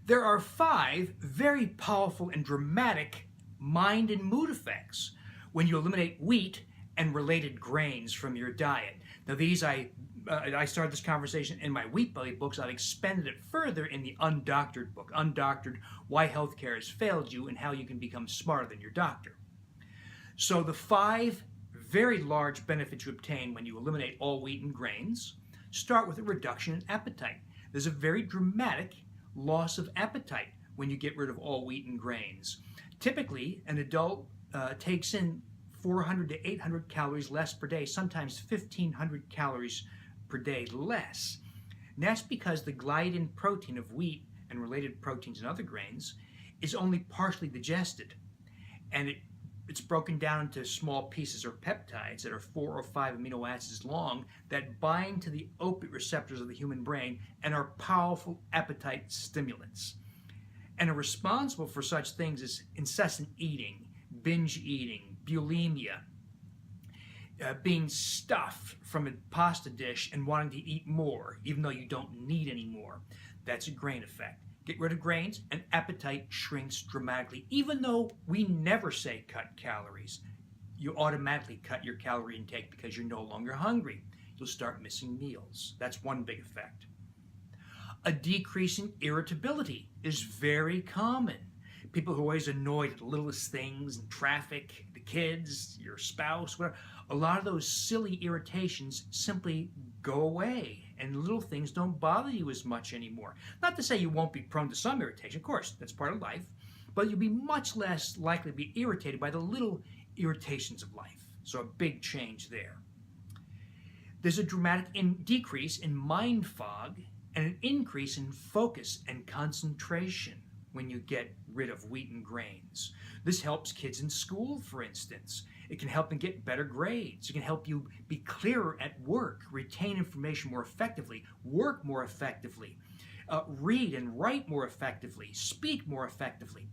There are 5 very powerful and dramatic mind and mood effects when you eliminate wheat and related grains from your diet. Now these I started this conversation in my Wheat Belly books. I've expanded it further in the Undoctored book, Undoctored: Why Healthcare Has Failed You and How You Can Become Smarter Than Your Doctor. So the 5 very large benefits you obtain when you eliminate all wheat and grains start with a reduction in appetite. There's a very dramatic loss of appetite when you get rid of all wheat and grains. Typically, an adult takes in 400 to 800 calories less per day, sometimes 1,500 calories per day less. And that's because the gliadin protein of wheat and related proteins in other grains is only partially digested. And it's broken down into small pieces or peptides that are 4 or 5 amino acids long that bind to the opiate receptors of the human brain and are powerful appetite stimulants, and are responsible for such things as incessant eating, binge eating, bulimia, being stuffed from a pasta dish and wanting to eat more even though you don't need any more. That's a grain effect. Get rid of grains and appetite shrinks dramatically. Even though we never say cut calories, you automatically cut your calorie intake because you're no longer hungry. You'll start missing meals. That's one big effect. A decrease in irritability is very common. People who are always annoyed at the littlest things in traffic, the kids, your spouse, whatever, a lot of those silly irritations simply go away and little things don't bother you as much anymore. Not to say you won't be prone to some irritation, of course, that's part of life, but you'll be much less likely to be irritated by the little irritations of life. So a big change there. There's a dramatic decrease in mind fog and an increase in focus and concentration when you get rid of wheat and grains. This helps kids in school, for instance. It can help them get better grades. It can help you be clearer at work, retain information more effectively, work more effectively, read and write more effectively, speak more effectively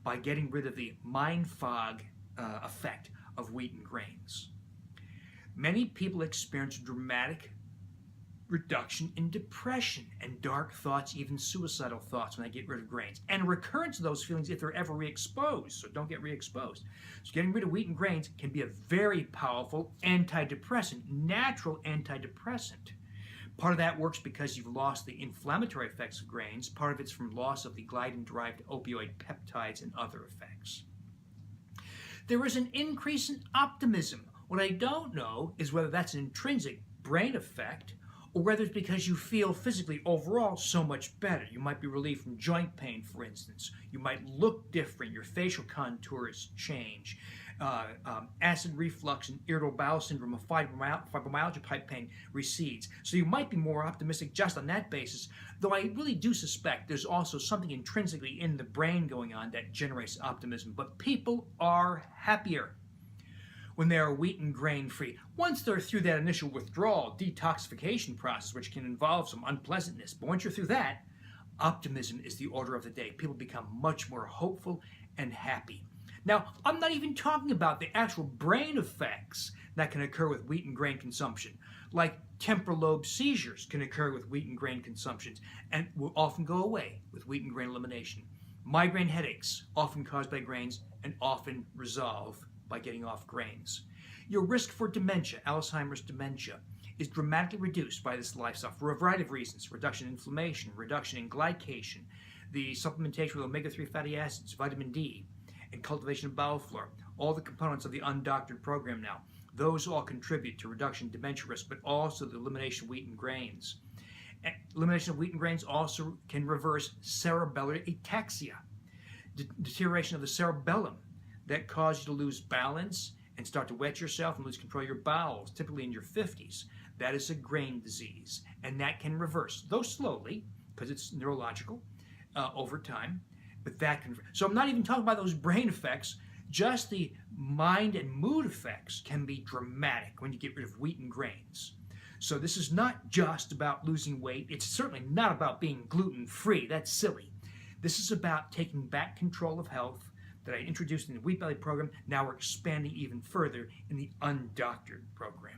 by getting rid of the mind fog effect of wheat and grains. Many people experience dramatic reduction in depression and dark thoughts, even suicidal thoughts when they get rid of grains, and a recurrence of those feelings if they're ever re-exposed, so don't get re-exposed. So getting rid of wheat and grains can be a very powerful antidepressant, natural antidepressant. Part of that works because you've lost the inflammatory effects of grains. Part of it's from loss of the gliadin-derived opioid peptides and other effects. There is an increase in optimism. What I don't know is whether that's an intrinsic brain effect or whether it's because you feel physically overall so much better. You might be relieved from joint pain, for instance. You might look different. Your facial contours change. Acid reflux and irritable bowel syndrome of fibromyalgia type pain recedes. So you might be more optimistic just on that basis, though I really do suspect there's also something intrinsically in the brain going on that generates optimism. But people are happier when they are wheat and grain free. Once they're through that initial withdrawal, detoxification process, which can involve some unpleasantness, but once you're through that, optimism is the order of the day. People become much more hopeful and happy. Now, I'm not even talking about the actual brain effects that can occur with wheat and grain consumption, like temporal lobe seizures can occur with wheat and grain consumptions and will often go away with wheat and grain elimination. Migraine headaches, often caused by grains and often resolve by getting off grains. Your risk for dementia, Alzheimer's dementia, is dramatically reduced by this lifestyle for a variety of reasons: reduction in inflammation, reduction in glycation, the supplementation with omega-3 fatty acids, vitamin D, and cultivation of bowel flora, all the components of the Undoctored program now. Those all contribute to reduction in dementia risk, but also the elimination of wheat and grains. Elimination of wheat and grains also can reverse cerebellar ataxia, deterioration of the cerebellum, that cause you to lose balance and start to wet yourself and lose control of your bowels, typically in your 50s. That is a grain disease, and that can reverse, though slowly, because it's neurological, over time, but that can. So I'm not even talking about those brain effects, just the mind and mood effects can be dramatic when you get rid of wheat and grains. So this is not just about losing weight. It's certainly not about being gluten-free. That's silly. This is about taking back control of health that I introduced in the Wheat Belly program. Now we're expanding even further in the Undoctored program.